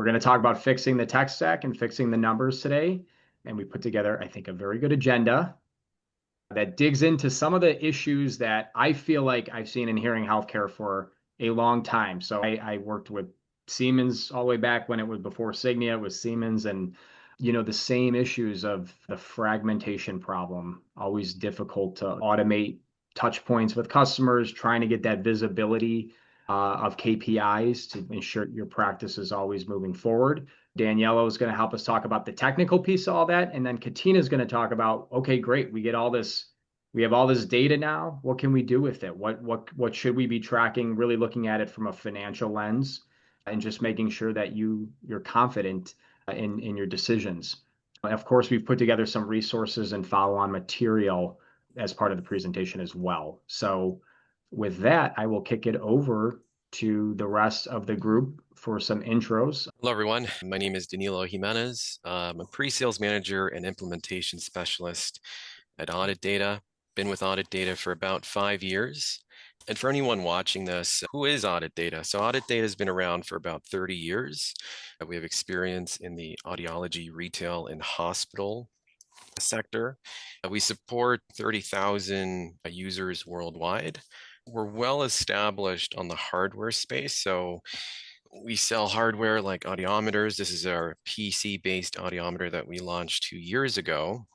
We're going to talk about fixing the tech stack and fixing the numbers today. And we put together, I think, a very good agenda that digs into some of the issues that I feel like I've seen in hearing healthcare for a long time. So I worked with Siemens all the way back when it was before Signia, it was Siemens, and the same issues of the fragmentation problem, always difficult to automate touch points with customers, trying to get that visibility of KPIs to ensure your practice is always moving forward. Daniela is going to help us talk about the technical piece of all that. And then Katina is going to talk about, okay, great. We have all this data now. What can we do with it? What should we be tracking? Really looking at it from a financial lens and just making sure that you're confident in your decisions. And of course, we've put together some resources and follow-on material as part of the presentation as well. So with that, I will kick it over to the rest of the group for some intros. Hello, everyone. My name is Danilo Jimenez. I'm a pre-sales manager and implementation specialist at Audit Data. Been with Audit Data for about 5 years. And for anyone watching this, who is Audit Data? So Audit Data has been around for about 30 years. We have experience in the audiology, retail, and hospital sector. We support 30,000 users worldwide. We're well established on the hardware space. So we sell hardware like audiometers. This is our PC-based audiometer that we launched 2 years ago.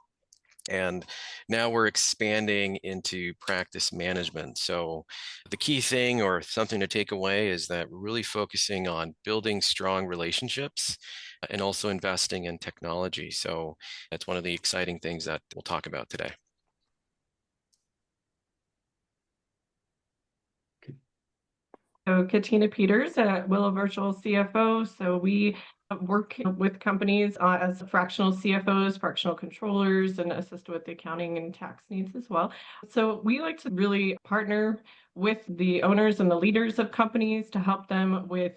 And now we're expanding into practice management. So the key thing or something to take away is that we're really focusing on building strong relationships and also investing in technology. So that's one of the exciting things that we'll talk about today. So Katina Peters at Willow Virtual CFO. So we work with companies as fractional CFOs, fractional controllers, and assist with the accounting and tax needs as well. So we like to really partner with the owners and the leaders of companies to help them with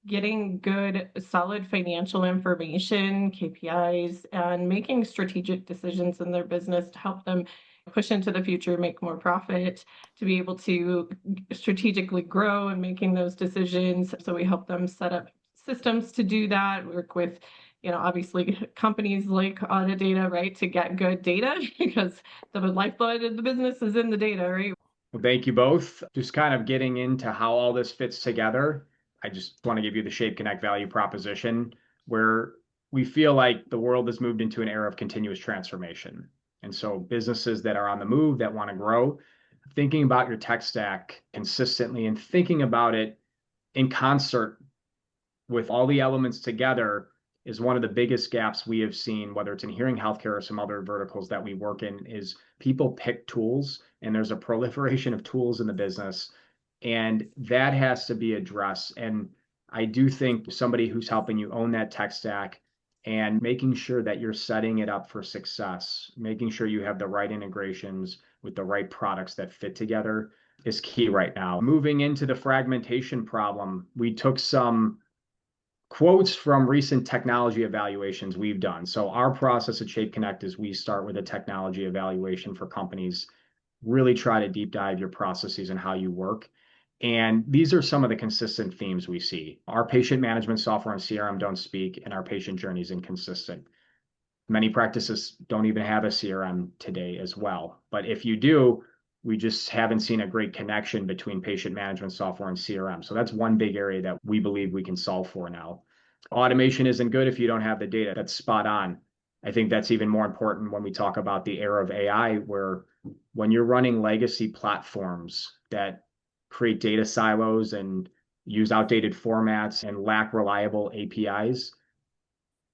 getting good, solid financial information, KPIs, and making strategic decisions in their business to help them push into the future, make more profit, to be able to strategically grow and making those decisions. So we help them set up systems to do that, work with, obviously companies like Audit Data, right, to get good data because the lifeblood of the business is in the data, right? Well, thank you both. Just kind of getting into how all this fits together. I just want to give you the ShapeConnect value proposition where we feel like the world has moved into an era of continuous transformation. And so businesses that are on the move, that want to grow, thinking about your tech stack consistently and thinking about it in concert with all the elements together is one of the biggest gaps we have seen, whether it's in hearing healthcare or some other verticals that we work in, is people pick tools and there's a proliferation of tools in the business. And that has to be addressed. And I do think somebody who's helping you own that tech stack and making sure that you're setting it up for success, making sure you have the right integrations with the right products that fit together is key right now. Moving into the fragmentation problem, we took some quotes from recent technology evaluations we've done. So our process at ShapeConnect is we start with a technology evaluation for companies, really try to deep dive your processes and how you work. And these are some of the consistent themes we see. Our patient management software and CRM don't speak, and our patient journey is inconsistent. Many practices don't even have a CRM today as well. But if you do, we just haven't seen a great connection between patient management software and CRM. So that's one big area that we believe we can solve for now. Automation isn't good if you don't have the data. That's spot on. I think that's even more important when we talk about the era of AI, where when you're running legacy platforms that create data silos and use outdated formats and lack reliable APIs,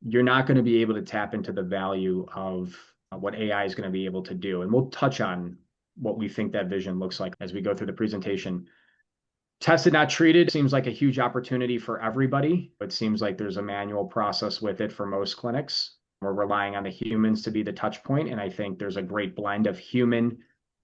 you're not going to be able to tap into the value of what AI is going to be able to do. And we'll touch on what we think that vision looks like as we go through the presentation. Tested, not treated seems like a huge opportunity for everybody. It seems like there's a manual process with it for most clinics. We're relying on the humans to be the touch point. And I think there's a great blend of human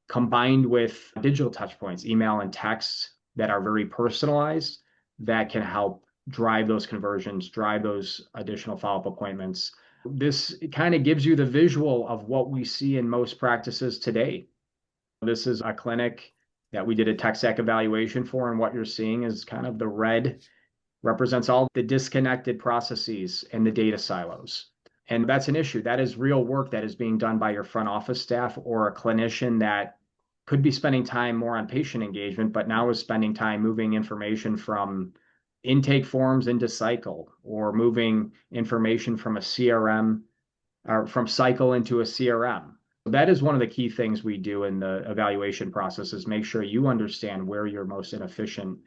combined with digital touch points, email and text that are very personalized that can help drive those conversions, drive those additional follow-up appointments. This kind of gives you the visual of what we see in most practices today. This is a clinic that we did a tech stack evaluation for, and what you're seeing is kind of the red represents all the disconnected processes and the data silos. And that's an issue. That is real work that is being done by your front office staff or a clinician that could be spending time more on patient engagement, but now is spending time moving information from intake forms into cycle or moving information from a CRM or from cycle into a CRM. That is one of the key things we do in the evaluation process is make sure you understand where your most inefficient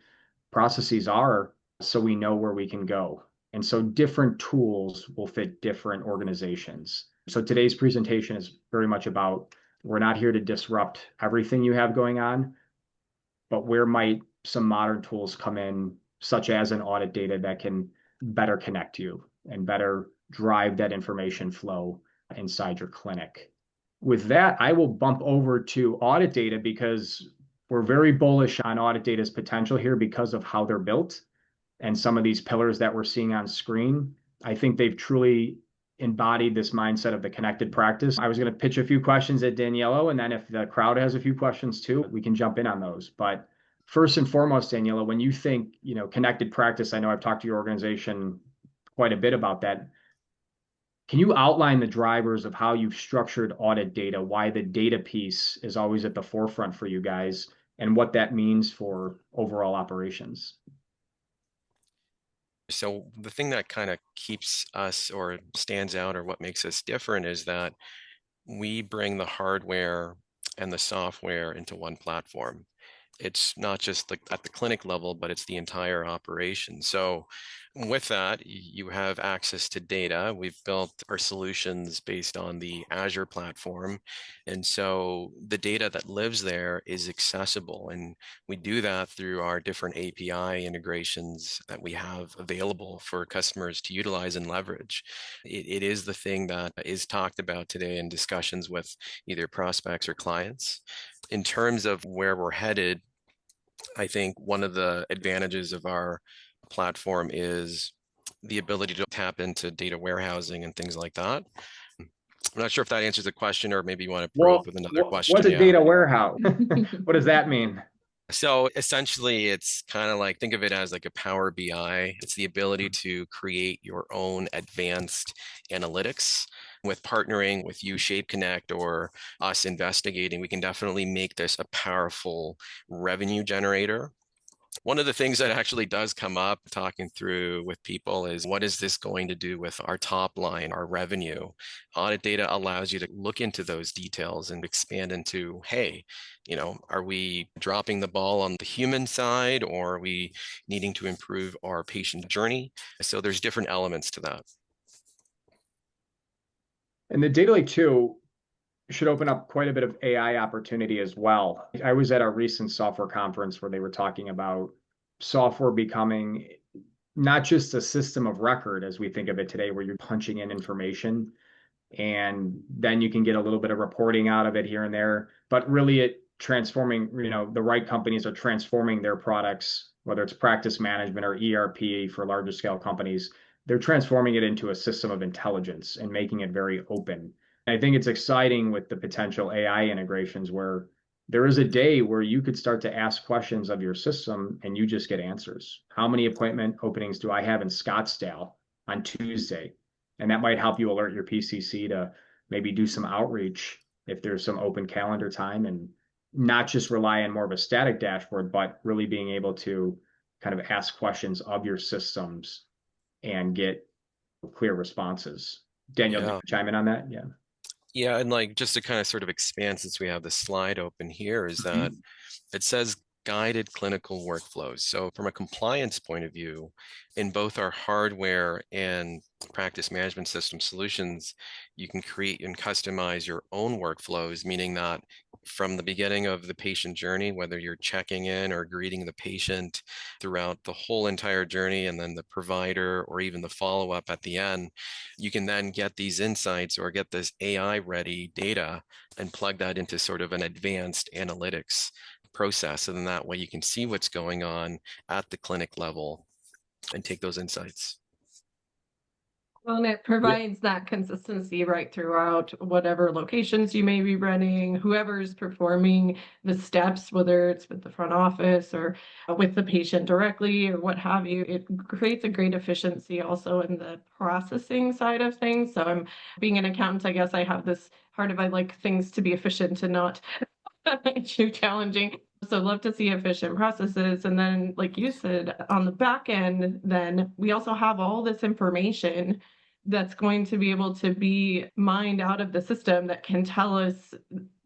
processes are so we know where we can go. And so different tools will fit different organizations. So today's presentation is very much about we're not here to disrupt everything you have going on, but where might some modern tools come in, such as an audit data that can better connect you and better drive that information flow inside your clinic. With that, I will bump over to audit data because we're very bullish on audit data's potential here because of how they're built and some of these pillars that we're seeing on screen. I think they've truly embodied this mindset of the connected practice. I was going to pitch a few questions at Daniela, and then if the crowd has a few questions too, we can jump in on those. But first and foremost, Daniela, when you think, connected practice, I know I've talked to your organization quite a bit about that. Can you outline the drivers of how you've structured audit data, why the data piece is always at the forefront for you guys, and what that means for overall operations? So the thing that kind of keeps us or stands out or what makes us different is that we bring the hardware and the software into one platform. It's not just at the clinic level, but it's the entire operation. So with that, you have access to data. We've built our solutions based on the Azure platform. And so the data that lives there is accessible. And we do that through our different API integrations that we have available for customers to utilize and leverage. It is the thing that is talked about today in discussions with either prospects or clients. In terms of where we're headed, I think one of the advantages of our platform is the ability to tap into data warehousing and things like that. I'm not sure if that answers the question, or maybe you want to probe with another question. What's a data warehouse? What does that mean? So essentially, it's kind of like, think of it as like a Power BI. It's the ability to create your own advanced analytics. With partnering with you, ShapeConnect, or us investigating, we can definitely make this a powerful revenue generator. One of the things that actually does come up talking through with people is, what is this going to do with our top line, our revenue? Audit data allows you to look into those details and expand into, hey, are we dropping the ball on the human side, or are we needing to improve our patient journey? So there's different elements to that. And the data lake too should open up quite a bit of AI opportunity as well. I was at a recent software conference where they were talking about software becoming not just a system of record as we think of it today, where you're punching in information and then you can get a little bit of reporting out of it here and there, but really it transforming, the right companies are transforming their products, whether it's practice management or ERP for larger scale companies, they're transforming it into a system of intelligence and making it very open. I think it's exciting with the potential AI integrations where there is a day where you could start to ask questions of your system and you just get answers. How many appointment openings do I have in Scottsdale on Tuesday? And that might help you alert your PCC to maybe do some outreach if there's some open calendar time, and not just rely on more of a static dashboard, but really being able to kind of ask questions of your systems and get clear responses. Daniel, Yeah. did you chime in on that? Yeah. Yeah, and like just to kind of sort of expand, since we have the slide open here, is that it says guided clinical workflows. So from a compliance point of view, in both our hardware and practice management system solutions, you can create and customize your own workflows, meaning that from the beginning of the patient journey, whether you're checking in or greeting the patient throughout the whole entire journey, and then the provider or even the follow-up at the end, you can then get these insights or get this AI ready data and plug that into sort of an advanced analytics process. And then that way you can see what's going on at the clinic level and take those insights. Well, and it provides that consistency right throughout whatever locations you may be running, whoever's performing the steps, whether it's with the front office or with the patient directly or what have you. It creates a great efficiency also in the processing side of things. So I'm being an accountant, I guess I have this heart of I like things to be efficient and not too challenging. So love to see efficient processes. And then, like you said, on the back end, then we also have all this information that's going to be able to be mined out of the system that can tell us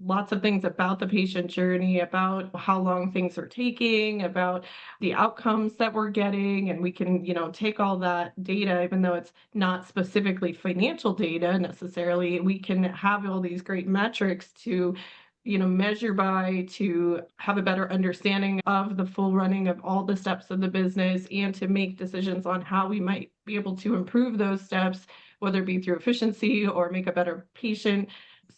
lots of things about the patient journey, about how long things are taking, about the outcomes that we're getting. And we can, take all that data, even though it's not specifically financial data necessarily, we can have all these great metrics to measure by, to have a better understanding of the full running of all the steps of the business, and to make decisions on how we might be able to improve those steps, whether it be through efficiency or make a better patient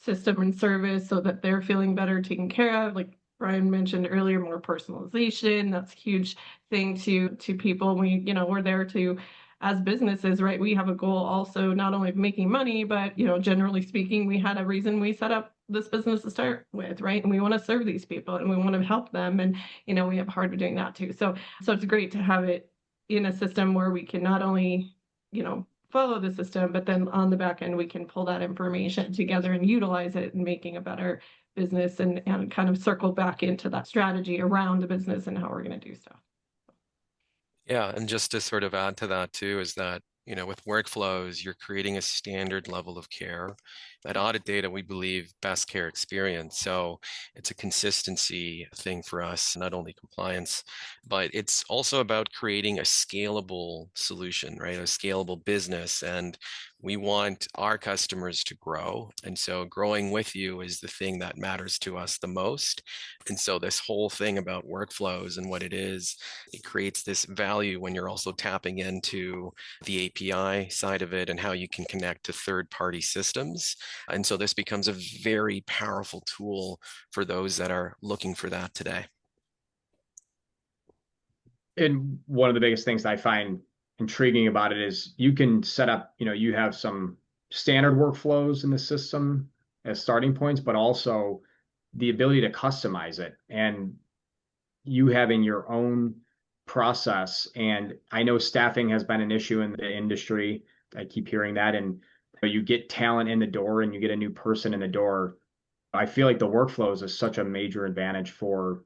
system and service so that they're feeling better taken care of. Like Brian mentioned earlier, more personalization, that's a huge thing to people. We're there to, as businesses, right, we have a goal also not only of making money, but generally speaking, we had a reason we set up this business to start with, right? And we want to serve these people and we want to help them, and we have a heart of doing that too. So it's great to have it in a system where we can not only follow the system, but then on the back end we can pull that information together and utilize it in making a better business, and kind of circle back into that strategy around the business and how we're going to do stuff. Yeah, and just to sort of add to that too, is that, with workflows, you're creating a standard level of care. That audit data, we believe, best care experience. So it's a consistency thing for us, not only compliance, but it's also about creating a scalable solution, right? A scalable business. And we want our customers to grow. And so growing with you is the thing that matters to us the most. And so this whole thing about workflows and what it is, it creates this value when you're also tapping into the API side of it and how you can connect to third-party systems. And so this becomes a very powerful tool for those that are looking for that today. And one of the biggest things I find intriguing about it is you can set up, you have some standard workflows in the system as starting points, but also the ability to customize it, and you having your own process. And I know staffing has been an issue in the industry. I keep hearing that. And you get talent in the door and you get a new person in the door. I feel like the workflows is such a major advantage for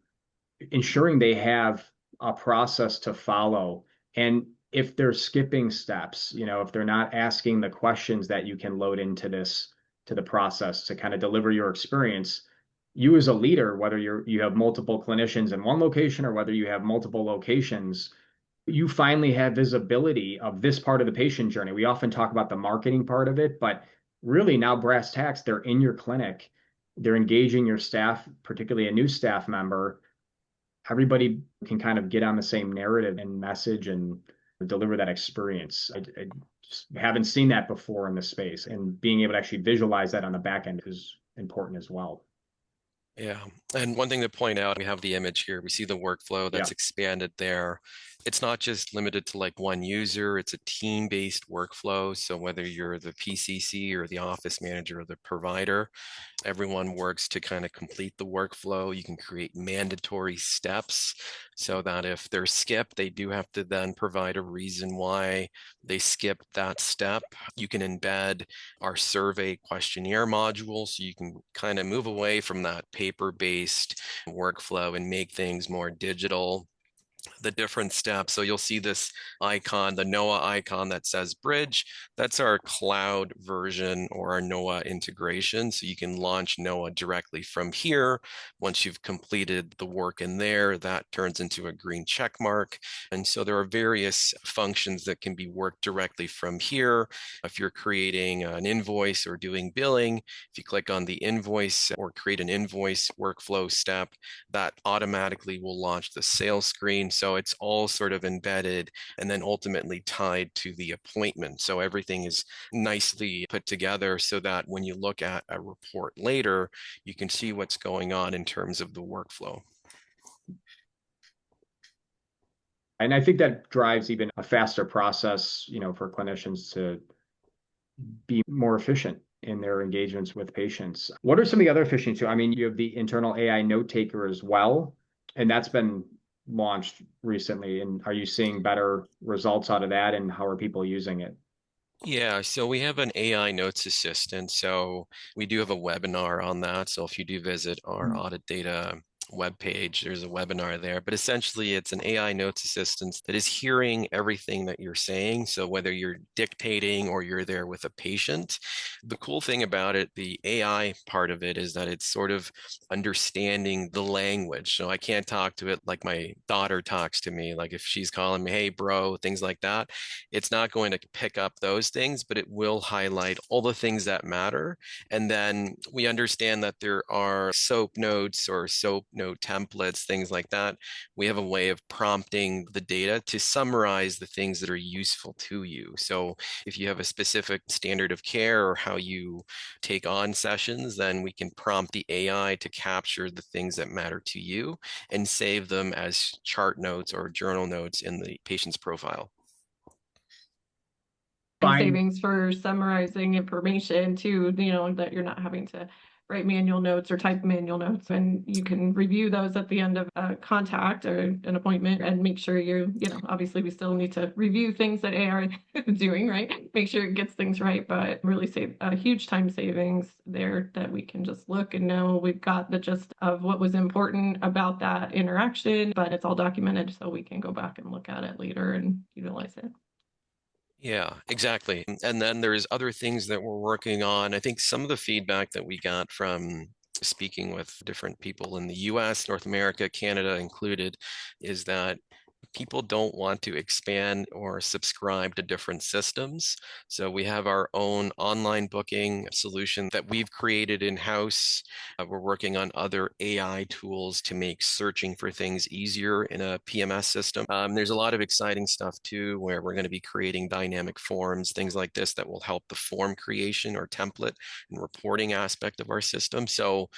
ensuring they have a process to follow. And if they're skipping steps, if they're not asking the questions that you can load into to the process to kind of deliver your experience, you as a leader, whether you have multiple clinicians in one location or whether you have multiple locations, you finally have visibility of this part of the patient journey. We often talk about the marketing part of it, but really now brass tacks, they're in your clinic, they're engaging your staff, particularly a new staff member. Everybody can kind of get on the same narrative and message and deliver that experience. I just haven't seen that before in this space, and being able to actually visualize that on the back end is important as well. Yeah. And one thing to point out, we have the image here. We see the workflow that's expanded there. It's not just limited to like one user, it's a team-based workflow. So whether you're the PCC or the office manager or the provider, everyone works to kind of complete the workflow. You can create mandatory steps so that if they're skipped, they do have to then provide a reason why they skipped that step. You can embed our survey questionnaire module so you can kind of move away from that paper-based workflow and make things more digital. The different steps. So you'll see this icon, the NOAA icon that says bridge. That's our cloud version or our NOAA integration. So you can launch NOAA directly from here. Once you've completed the work in there, that turns into a green check mark. And so there are various functions that can be worked directly from here. If you're creating an invoice or doing billing, if you click on the invoice or create an invoice workflow step, that automatically will launch the sales screen. So it's all sort of embedded and then ultimately tied to the appointment. So everything is nicely put together so that when you look at a report later, you can see what's going on in terms of the workflow. And I think that drives even a faster process, for clinicians to be more efficient in their engagements with patients. What are some of the other efficiencies too? I mean, you have the internal AI note taker as well, and that's been launched recently. And are you seeing better results out of that? And how are people using it? Yeah, so we have an AI notes assistant. So we do have a webinar on that. So if you do visit our audit data webpage, there's a webinar there. But essentially, it's an AI notes assistant that is hearing everything that you're saying. So whether you're dictating or you're there with a patient, the cool thing about it, the AI part of it, is that it's sort of understanding the language. So I can't talk to it like my daughter talks to me, like if she's calling me, hey, bro, things like that. It's not going to pick up those things, but it will highlight all the things that matter. And then we understand that there are SOAP notes or SOAP note templates, things like that. We have a way of prompting the data to summarize the things that are useful to you. So if you have a specific standard of care or how you take on sessions, then we can prompt the AI to capture the things that matter to you and save them as chart notes or journal notes in the patient's profile. Fine. Savings for summarizing information too, that you're not having to write manual notes or type manual notes, and you can review those at the end of a contact or an appointment and make sure obviously we still need to review things that AI is doing, right? Make sure it gets things right, but really save a huge time savings there that we can just look and know we've got the gist of what was important about that interaction, but it's all documented so we can go back and look at it later and utilize it. Yeah, exactly. And then there's other things that we're working on. I think some of the feedback that we got from speaking with different people in the US, North America, Canada included, is that people don't want to expand or subscribe to different systems. So we have our own online booking solution that we've created in-house. We're working on other AI tools to make searching for things easier in a PMS system. There's a lot of exciting stuff too, where we're going to be creating dynamic forms, things like this that will help the form creation or template and reporting aspect of our system. So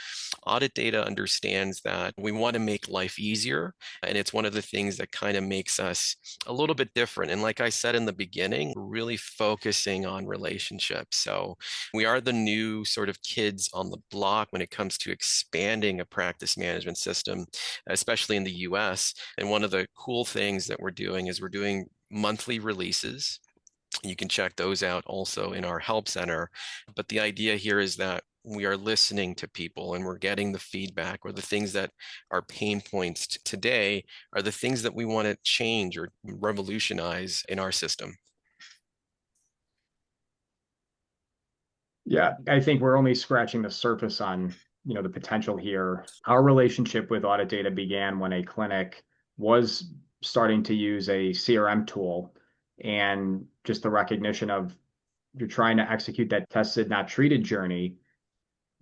audit data understands that we want to make life easier, and it's one of the things that kind of makes us a little bit different. And like I said in the beginning, we're really focusing on relationships. So we are the new sort of kids on the block when it comes to expanding a practice management system, especially in the US. And one of the cool things that we're doing is we're doing monthly releases. You can check those out also in our help center. But the idea here is that we are listening to people and we're getting the feedback, or the things that are pain points today are the things that we want to change or revolutionize in our system. Yeah, I think we're only scratching the surface on, the potential here. Our relationship with audit data began when a clinic was starting to use a CRM tool, and just the recognition of you're trying to execute that tested, not treated journey.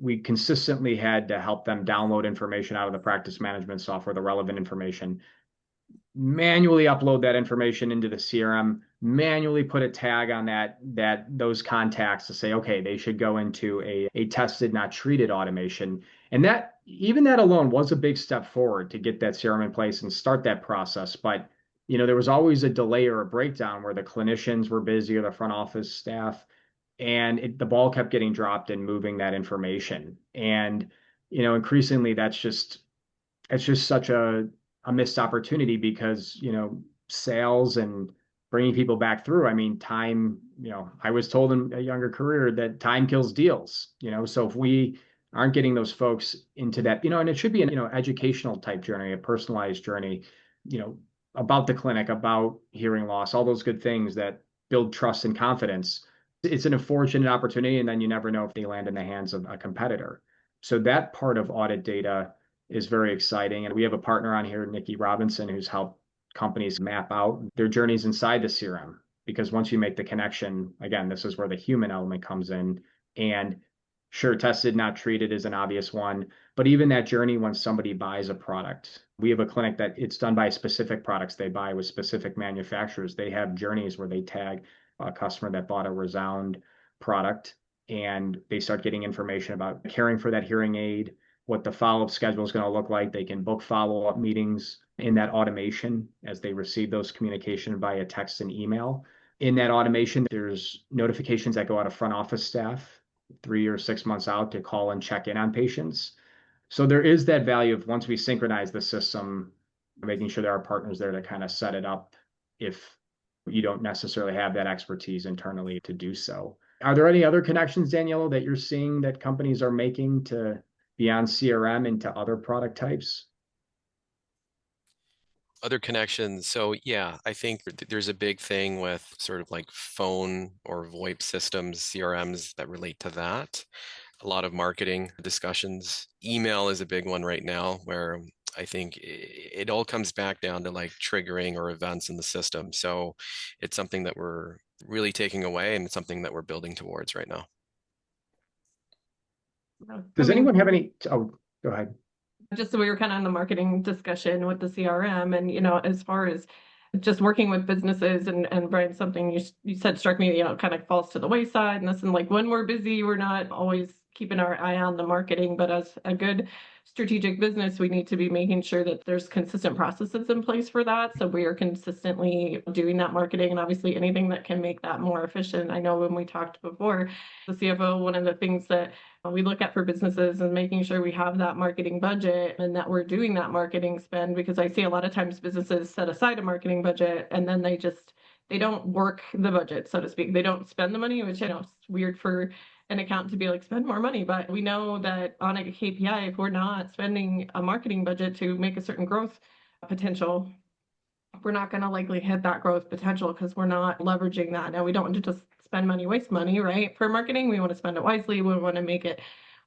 We consistently had to help them download information out of the practice management software, the relevant information, manually upload that information into the CRM, manually put a tag on those contacts to say, okay, they should go into a tested, not treated automation. And that, even that alone, was a big step forward to get that CRM in place and start that process. But there was always a delay or a breakdown where the clinicians were busy or the front office staff, and the ball kept getting dropped in moving that information. And increasingly, it's just such a missed opportunity because sales and bringing people back through. I mean, time. I was told in a younger career that time kills deals. So if we aren't getting those folks into that, and it should be an educational type journey, a personalized journey, you know about the clinic, about hearing loss, all those good things that build trust and confidence. It's an unfortunate opportunity, and then you never know if they land in the hands of a competitor. So that part of audit data is very exciting. And we have a partner on here, Nikki Robinson, who's helped companies map out their journeys inside the CRM. Because once you make the connection, again, this is where the human element comes in. And sure, tested, not treated is an obvious one. But even that journey when somebody buys a product, we have a clinic that it's done by specific products they buy with specific manufacturers. They have journeys where they tag a customer that bought a Resound product, and they start getting information about caring for that hearing aid, what the follow-up schedule is going to look like. They can book follow-up meetings in that automation as they receive those communication via text and email. In that automation, there's notifications that go out of front office staff 3 or 6 months out to call and check in on patients. So there is that value of once we synchronize the system, making sure there are partners there to kind of set it up if you don't necessarily have that expertise internally to do so. Are there any other connections, Daniela, that you're seeing that companies are making to beyond CRM into other product types? Other connections. So yeah, I think there's a big thing with sort of like phone or VoIP systems, CRMs that relate to that. A lot of marketing discussions. Email is a big one right now where I think it all comes back down to like triggering or events in the system. So it's something that we're really taking away and it's something that we're building towards right now. Does anyone have any? Oh, go ahead. Just so we were kind of on the marketing discussion with the CRM, and as far as just working with businesses, and Brian, something you said struck me, kind of falls to the wayside, and this, and like when we're busy, we're not always keeping our eye on the marketing, but as a good strategic business, we need to be making sure that there's consistent processes in place for that. So we are consistently doing that marketing, and obviously anything that can make that more efficient. I know when we talked before, the CFO, one of the things that we look at for businesses and making sure we have that marketing budget and that we're doing that marketing spend, because I see a lot of times businesses set aside a marketing budget and then they don't work the budget, so to speak. They don't spend the money, which I know is weird for an account to be like, spend more money. But we know that on a KPI, if we're not spending a marketing budget to make a certain growth potential, we're not going to likely hit that growth potential because we're not leveraging that. Now, we don't want to just spend money, waste money, right? For marketing, we want to spend it wisely. We want to make it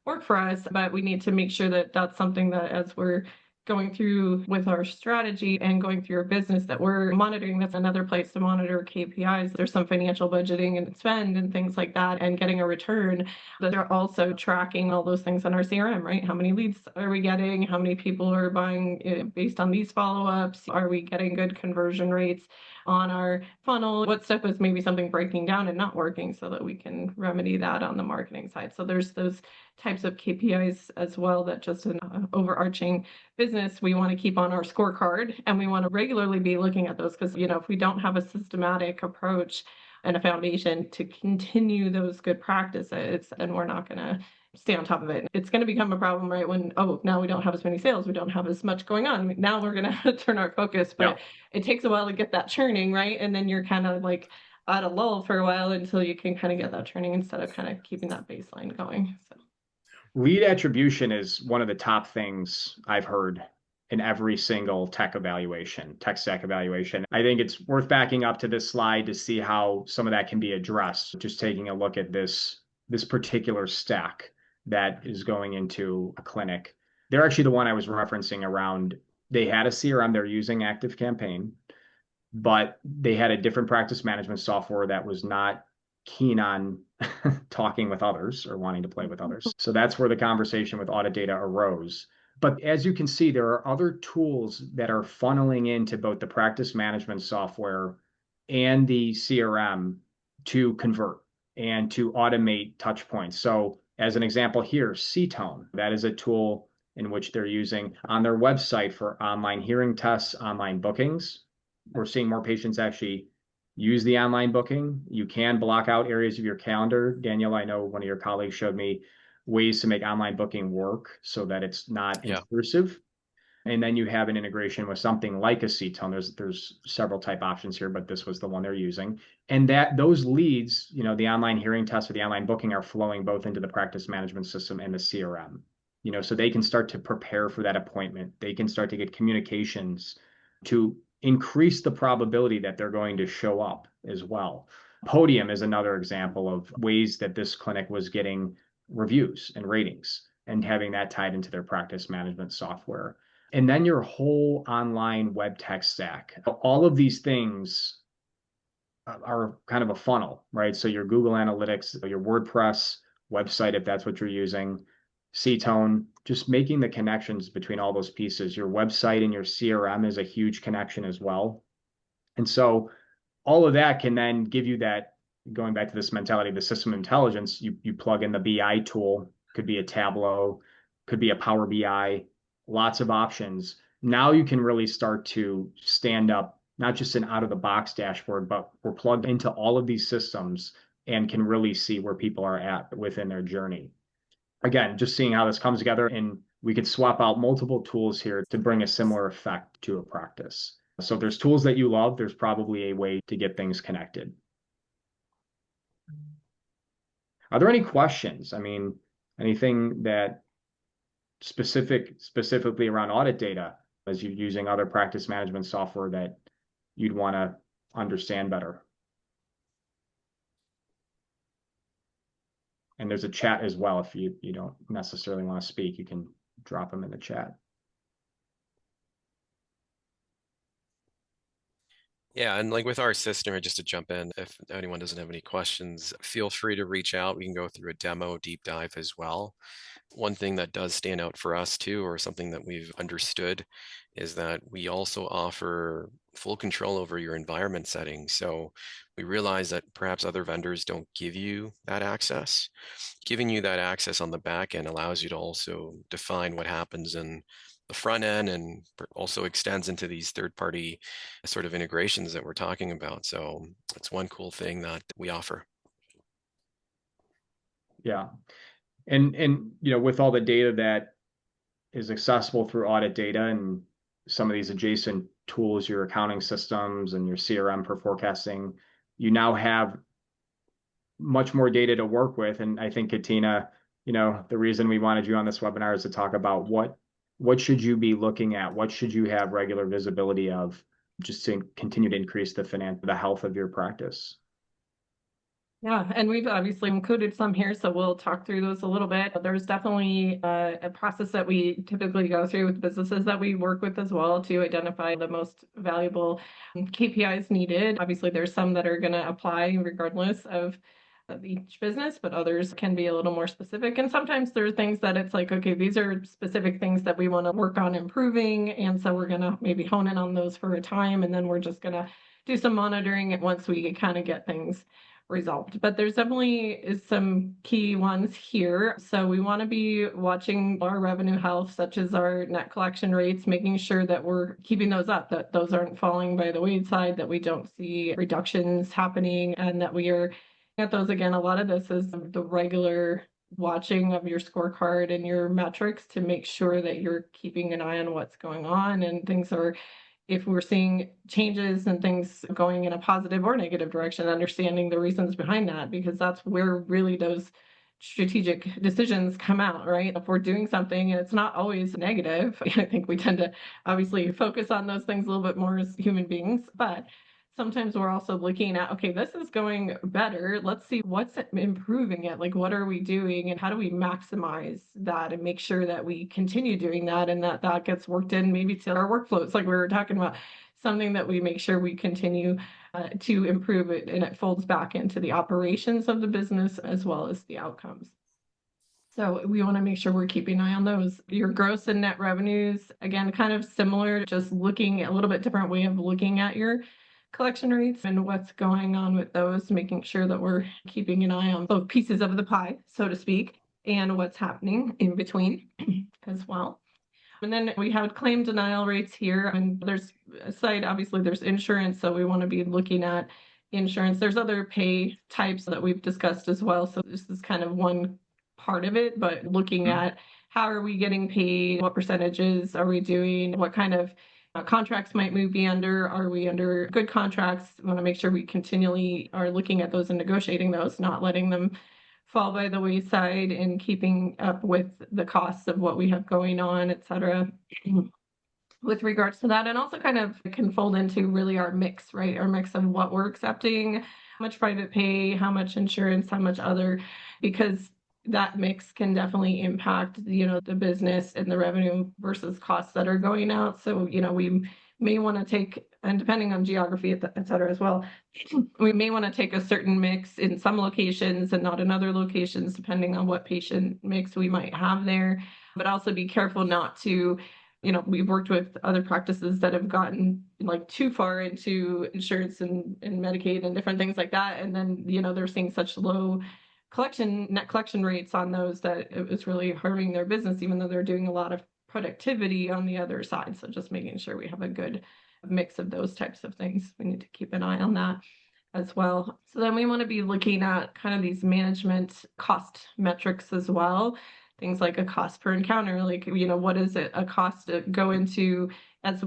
work for us, but we need to make sure that that's something that as we're going through with our strategy and going through our business that we're monitoring. That's another place to monitor KPIs. There's some financial budgeting and spend and things like that, and getting a return. But they're also tracking all those things on our CRM, right? How many leads are we getting? How many people are buying based on these follow-ups? Are we getting good conversion rates on our funnel? What step is maybe something breaking down and not working so that we can remedy that on the marketing side? So there's those types of KPIs as well that just an overarching business we want to keep on our scorecard, and we want to regularly be looking at those, because if we don't have a systematic approach and a foundation to continue those good practices, then we're not going to stay on top of it. It's going to become a problem, right? When, now we don't have as many sales, we don't have as much going on. Now we're going to turn our focus, but it takes a while to get that churning, right? And then you're kind of like at a lull for a while until you can kind of get that churning instead of kind of keeping that baseline going. So. Lead attribution is one of the top things I've heard in every single tech stack evaluation. I think it's worth backing up to this slide to see how some of that can be addressed. Just taking a look at this particular stack that is going into a clinic. They're actually the one I was referencing around. They had a CRM, they're using ActiveCampaign, but they had a different practice management software that was not keen on talking with others or wanting to play with others. So that's where the conversation with audit data arose. But as you can see, there are other tools that are funneling into both the practice management software and the CRM to convert and to automate touch points. So as an example here, CTone, that is a tool in which they're using on their website for online hearing tests, online bookings. We're seeing more patients actually use the online booking. You can block out areas of your calendar. Daniel, I know one of your colleagues showed me ways to make online booking work so that it's not intrusive. And then you have an integration with something like a CTone. There's several type options here, but this was the one they're using. And that those leads, the online hearing test or the online booking are flowing both into the practice management system and the CRM. So they can start to prepare for that appointment. They can start to get communications to increase the probability that they're going to show up as well. Podium is another example of ways that this clinic was getting reviews and ratings and having that tied into their practice management software. And then your whole online web tech stack. All of these things are kind of a funnel, right? So your Google Analytics, your WordPress website, if that's what you're using, CTone, just making the connections between all those pieces. Your website and your CRM is a huge connection as well. And so all of that can then give you that, going back to this mentality, the system intelligence, you plug in the BI tool, could be a Tableau, could be a Power BI, lots of options. Now you can really start to stand up not just an out-of-the-box dashboard, but we're plugged into all of these systems and can really see where people are at within their journey. Again, just seeing how this comes together, and we could swap out multiple tools here to bring a similar effect to a practice. So if there's tools that you love, there's probably a way to get things connected. Are there any questions? I mean, anything that specifically around audit data as you're using other practice management software that you'd want to understand better? And there's a chat as well. If you don't necessarily want to speak, you can drop them in the chat. Yeah, and like with our system, just to jump in, if anyone doesn't have any questions, feel free to reach out. We can go through a demo deep dive as well. One thing that does stand out for us too, or something that we've understood, is that we also offer full control over your environment settings. So we realize that perhaps other vendors don't give you that access. Giving you that access on the back end allows you to also define what happens in the front end, and also extends into these third-party sort of integrations that we're talking about. So that's one cool thing that we offer. Yeah. And with all the data that is accessible through audit data and some of these adjacent tools, your accounting systems and your CRM for forecasting, you now have much more data to work with. And I think, Katina, the reason we wanted you on this webinar is to talk about what should you be looking at? What should you have regular visibility of, just to continue to increase the health of your practice? Yeah, and we've obviously included some here, so we'll talk through those a little bit. There's definitely a process that we typically go through with businesses that we work with as well to identify the most valuable KPIs needed. Obviously, there's some that are going to apply regardless of each business, but others can be a little more specific. And sometimes there are things that it's like, okay, these are specific things that we want to work on improving. And so we're going to maybe hone in on those for a time, and then we're just going to do some monitoring once we kind of get things resolved. But there's definitely some key ones here. So we want to be watching our revenue health, such as our net collection rates, making sure that we're keeping those up, that those aren't falling by the wayside, that we don't see reductions happening, and that we are at those. Again, a lot of this is the regular watching of your scorecard and your metrics to make sure that you're keeping an eye on what's going on, and things are, if we're seeing changes and things going in a positive or negative direction, understanding the reasons behind that, because that's where really those strategic decisions come out, right? If we're doing something and it's not always negative, I think we tend to obviously focus on those things a little bit more as human beings, but sometimes we're also looking at, okay, this is going better. Let's see what's improving it. Like, what are we doing and how do we maximize that and make sure that we continue doing that, and that gets worked in maybe to our workflows, like we were talking about, something that we make sure we continue to improve it, and it folds back into the operations of the business as well as the outcomes. So we want to make sure we're keeping an eye on those. Your gross and net revenues, again, kind of similar, just looking at a little bit different way of looking at your collection rates and what's going on with those, making sure that we're keeping an eye on both pieces of the pie, so to speak, and what's happening in between as well. And then we have claim denial rates here, and there's aside, obviously there's insurance, so we want to be looking at insurance. There's other pay types that we've discussed as well, so this is kind of one part of it, but looking at how are we getting paid, what percentages are we doing, what kind of contracts might we be under, are we under good contracts? We want to make sure we continually are looking at those and negotiating those, not letting them fall by the wayside, and keeping up with the costs of what we have going on, et cetera, with regards to that. And also kind of can fold into really our mix, right? Our mix of what we're accepting, how much private pay, how much insurance, how much other, because that mix can definitely impact, the business and the revenue versus costs that are going out. So, we may want to take, and depending on geography, et cetera, as well, we may want to take a certain mix in some locations and not in other locations, depending on what patient mix we might have there. But also be careful not to, we've worked with other practices that have gotten like too far into insurance and Medicaid and different things like that. And then, they're seeing such low net collection rates on those that it's really hurting their business, even though they're doing a lot of productivity on the other side. So just making sure we have a good mix of those types of things. We need to keep an eye on that as well. So then we want to be looking at kind of these management cost metrics as well. Things like a cost per encounter, like, what is it a cost to go into, as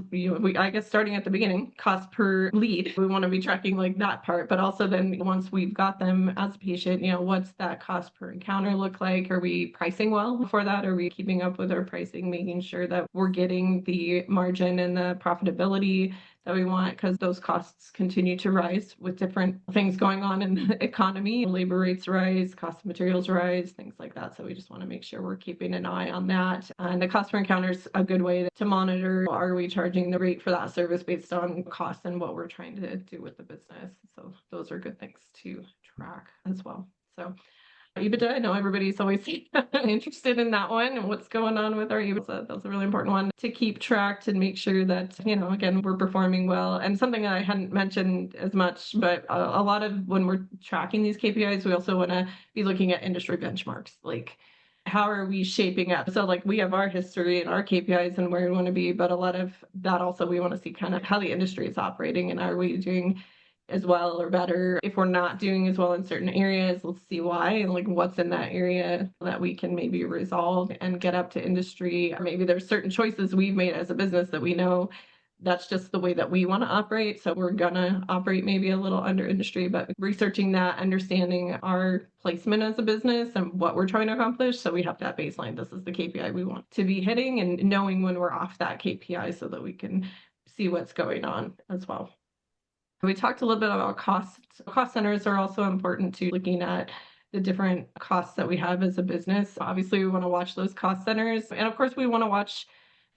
I guess starting at the beginning, cost per lead. We want to be tracking like that part, but also then once we've got them as a patient, what's that cost per encounter look like? Are we pricing well for that? Are we keeping up with our pricing, making sure that we're getting the margin and the profitability that we want, because those costs continue to rise with different things going on in the economy. Labor rates rise, cost of materials rise, things like that. So we just want to make sure we're keeping an eye on that. And the cost per encounter is a good way to monitor, are we charging the rate for that service based on cost and what we're trying to do with the business. So those are good things to track as well. So EBITDA, I know everybody's always interested in that one and what's going on with our EBITDA. That's a really important one to keep tracked and make sure that, again, we're performing well. And something that I hadn't mentioned as much, but a lot of when we're tracking these KPIs, we also want to be looking at industry benchmarks. Like, how are we shaping up? So like we have our history and our KPIs and where we want to be, but a lot of that also we want to see kind of how the industry is operating and are we doing as well or better. If we're not doing as well in certain areas, let's see why and like what's in that area that we can maybe resolve and get up to industry. Or maybe there's certain choices we've made as a business that we know that's just the way that we want to operate. So we're gonna operate maybe a little under industry, but researching that, understanding our placement as a business and what we're trying to accomplish. So we have that baseline. This is the KPI we want to be hitting and knowing when we're off that KPI so that we can see what's going on as well. We talked a little bit about costs. Cost centers are also important to looking at the different costs that we have as a business. Obviously, we want to watch those cost centers. And of course, we want to watch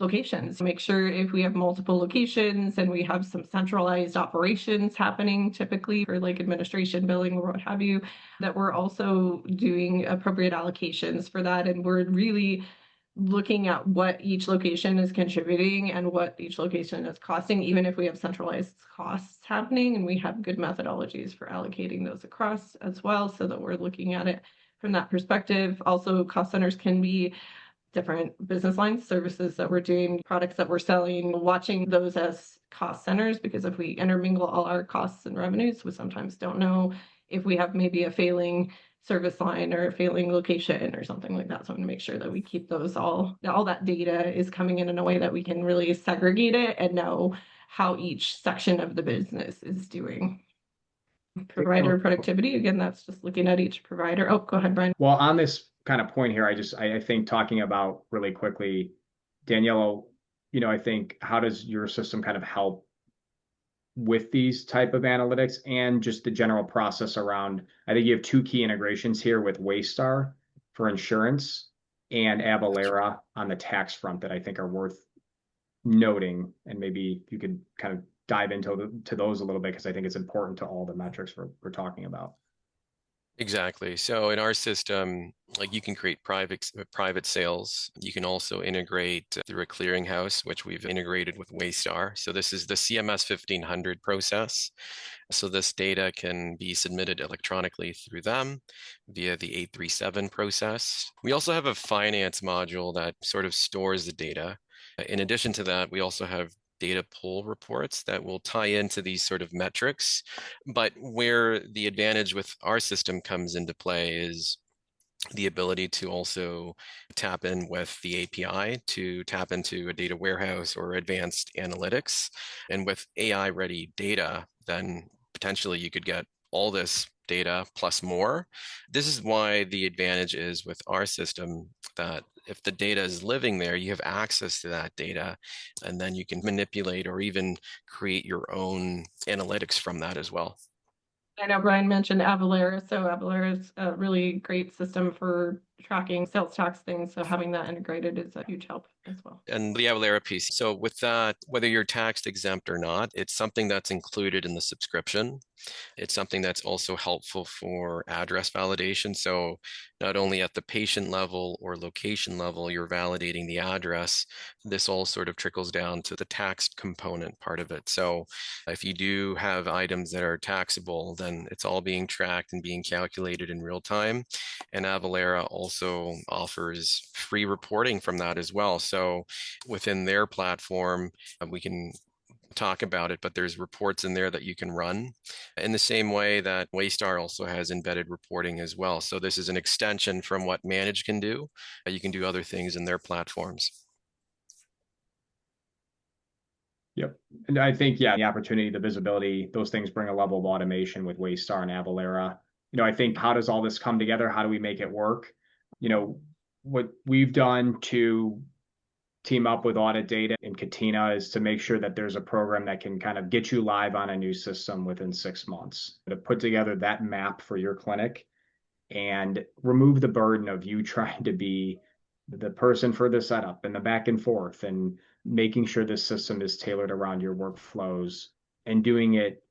locations, make sure if we have multiple locations and we have some centralized operations happening, typically for like administration, billing, or what have you, that we're also doing appropriate allocations for that. And we're really looking at what each location is contributing and what each location is costing, even if we have centralized costs happening, and we have good methodologies for allocating those across as well, so that we're looking at it from that perspective. Also, cost centers can be different business lines, services that we're doing, products that we're selling, watching those as cost centers, because if we intermingle all our costs and revenues, we sometimes don't know if we have maybe a failing service line or a failing location or something like that. So I'm going to make sure that we keep those all that data is coming in a way that we can really segregate it and know how each section of the business is doing. Provider productivity, again, that's just looking at each provider. Oh, go ahead, Brian. Well, on this kind of point here, I think talking about really quickly, Daniela, I think how does your system kind of help with these type of analytics and just the general process around, I think you have two key integrations here with Waystar for insurance and Avalara on the tax front that I think are worth noting. And maybe you could kind of dive into those a little bit, because I think it's important to all the metrics we're talking about. Exactly. So in our system, like you can create private sales. You can also integrate through a clearinghouse, which we've integrated with Waystar. So this is the CMS 1500 process. So this data can be submitted electronically through them via the 837 process. We also have a finance module that sort of stores the data. In addition to that, we also have data pull reports that will tie into these sort of metrics. But where the advantage with our system comes into play is the ability to also tap in with the API to tap into a data warehouse or advanced analytics. And with AI-ready data, then potentially you could get all this data plus more. This is why the advantage is with our system that if the data is living there, you have access to that data, and then you can manipulate or even create your own analytics from that as well. I know Brian mentioned Avalara. So Avalara is a really great system for tracking sales tax things. So having that integrated is a huge help as well. And the Avalara piece. So with that, whether you're tax exempt or not, it's something that's included in the subscription. It's something that's also helpful for address validation. So not only at the patient level or location level, you're validating the address, this all sort of trickles down to the tax component part of it. So if you do have items that are taxable, then it's all being tracked and being calculated in real time. And Avalara also offers free reporting from that as well. So within their platform, we can talk about it, but there's reports in there that you can run in the same way that Waystar also has embedded reporting as well. So this is an extension from what Manage can do. You can do other things in their platforms. Yep. And I think, yeah, the opportunity, the visibility, those things bring a level of automation with Waystar and Avalara. I think how does all this come together? How do we make it work? What we've done to team up with Audit Data and Katina is to make sure that there's a program that can kind of get you live on a new system within 6 months, to put together that map for your clinic and remove the burden of you trying to be the person for the setup and the back and forth and making sure this system is tailored around your workflows and doing it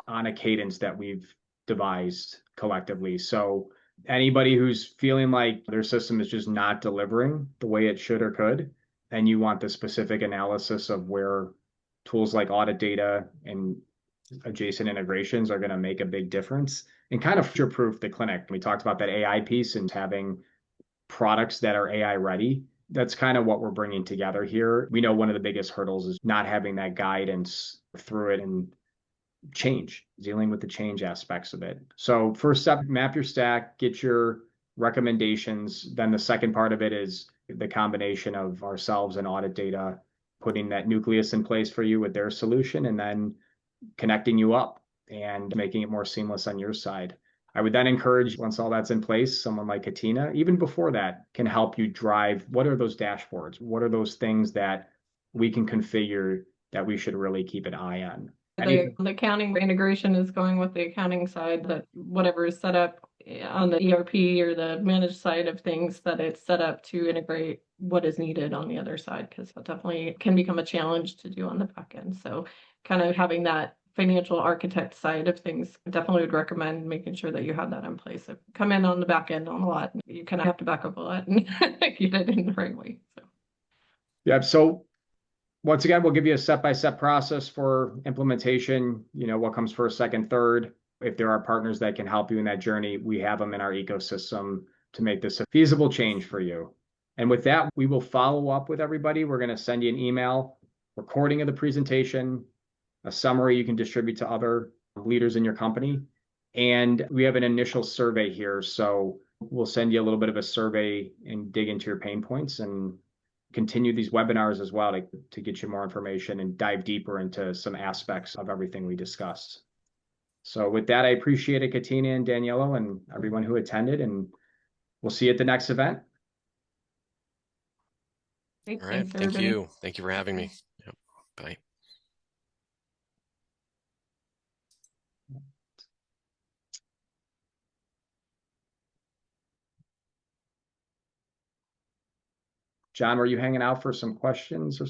on a cadence that we've devised collectively. So anybody who's feeling like their system is just not delivering the way it should or could, and you want the specific analysis of where tools like Audit Data and adjacent integrations are going to make a big difference and kind of future-proof the clinic. We talked about that AI piece and having products that are AI ready. That's kind of what we're bringing together here. We know one of the biggest hurdles is not having that guidance through it and dealing with the change aspects of it. So first step, map your stack, get your recommendations. Then the second part of it is the combination of ourselves and Audit Data, putting that nucleus in place for you with their solution, and then connecting you up and making it more seamless on your side. I would then encourage, once all that's in place, someone like Katina, even before that, can help you drive what are those dashboards? What are those things that we can configure that we should really keep an eye on? The accounting integration is going with the accounting side, that whatever is set up on the ERP or the managed side of things, that it's set up to integrate what is needed on the other side, because that definitely can become a challenge to do on the back end. So kind of having that financial architect side of things, definitely would recommend making sure that you have that in place. If you come in on the back end on a lot, you kind of have to back up a lot and get it in the right way. So yeah, so once again, we'll give you a step-by-step process for implementation, what comes first, second, third. If there are partners that can help you in that journey, we have them in our ecosystem to make this a feasible change for you. And with that, we will follow up with everybody. We're going to send you an email, recording of the presentation, a summary you can distribute to other leaders in your company. And we have an initial survey here. So we'll send you a little bit of a survey and dig into your pain points and continue these webinars as well to get you more information and dive deeper into some aspects of everything we discussed. So with that, I appreciate it, Katina and Daniela and everyone who attended, and we'll see you at the next event. great. All right. Thanks, Thank everybody. you. Thank you for having me. Yep. Bye. John, were you hanging out for some questions or